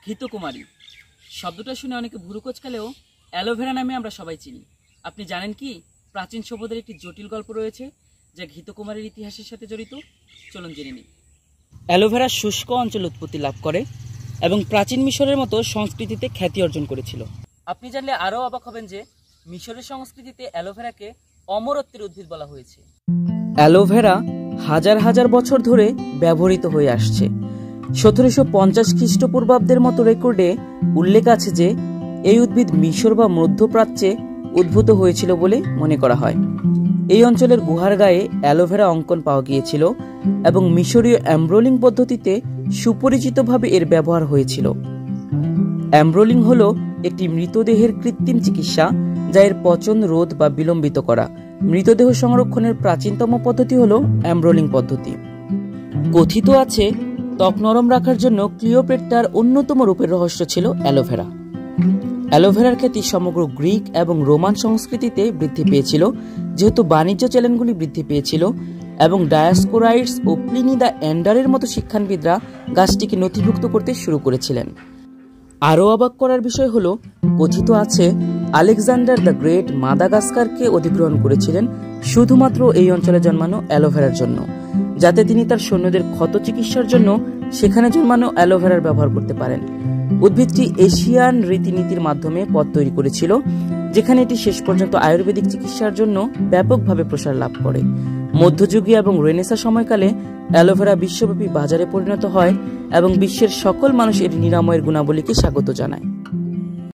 ঘৃতকুমারী শব্দটা শুনে অনেকে ভুরু কোঁচকালেও অ্যালোভেরা নামে আমরা সবাই চিনি। আপনি জানেন কি প্রাচীন সভ্যতার একটি জটিল গল্প রয়েছে যা ঘৃতকুমারীর ইতিহাসের সাথে জড়িত? চলুন জেনে নিই। অ্যালোভেরা শুষ্ক অঞ্চলে উৎপত্তি লাভ করে এবং প্রাচীন মিশরের মতো সংস্কৃতিতে খ্যাতি অর্জন করেছিল। আপনি জানলে আরও অবাক হবেন যে মিশরের সংস্কৃতিতে অ্যালোভেরাকে অমরত্বের উদ্ভিদ বলা হয়েছে। অ্যালোভেরা হাজার হাজার বছর ধরে ব্যবহৃত হয়ে আসছে। 1750 খ্রিস্টপূর্বাব্দের মতো রেকর্ডে উল্লেখ আছে যে এই উদ্ভিদ মিশর বা মধ্যপ্রাচ্যে উদ্ভূত হয়েছিল বলে মনে করা হয়। এই অঞ্চলের গুহার গায়ে অ্যালোভেরা অঙ্কন পাওয়া গিয়েছিল এবং মিশরীয় এমব্রোলিং পদ্ধতিতে সুপরিচিতভাবে এর ব্যবহার হয়েছিল। এমব্রোলিং হল একটি মৃতদেহের কৃত্রিম চিকিৎসা যা এর পচন রোধ বা বিলম্বিত করা। মৃতদেহ সংরক্ষণের প্রাচীনতম পদ্ধতি হল এমব্রোলিং পদ্ধতি। কথিত আছে ত্বক নরম রাখার জন্য ক্লিওপেট্রার অন্যতম রূপের রহস্য ছিল অ্যালোভেরা। অ্যালোভেরার খ্যাতি সমগ্র গ্রিক এবং রোমান সংস্কৃতিতে বৃদ্ধি পেয়েছিল যেহেতু বাণিজ্য চ্যানেলগুলি বৃদ্ধি পেয়েছিল এবং ডায়াস্কোরাইটস ও প্লিনি দ্য এন্ডারের মতো শিক্ষানবিদরা গাছটিকে নথিভুক্ত করতে শুরু করেছিলেন। আরও অবাক করার বিষয় হল কথিত আছে আলেকজান্ডার দ্য গ্রেট মাদাগাস্কারকে অধিগ্রহণ করেছিলেন শুধুমাত্র এই অঞ্চলে জন্মানো অ্যালোভেরার জন্য, যাতে তিনি তার সৈন্যদের ক্ষত চিকিৎসার জন্য সেখানে জন্মানো অ্যালোভেরার ব্যবহার করতে পারেন। উদ্ভিদটি এশিয়ান রীতিনীতির মাধ্যমে পথ তৈরি করেছিল, যেখানে এটি শেষ পর্যন্ত আয়ুর্বেদিক চিকিৎসার জন্য ব্যাপকভাবে প্রসার লাভ করে। মধ্যযুগীয় এবং রেনেসাঁ সময়কালে অ্যালোভেরা বিশ্বব্যাপী বাজারে পরিণত হয় এবং বিশ্বের সকল মানুষ এর নিরাময়ের গুণাবলীকে স্বাগত জানায়।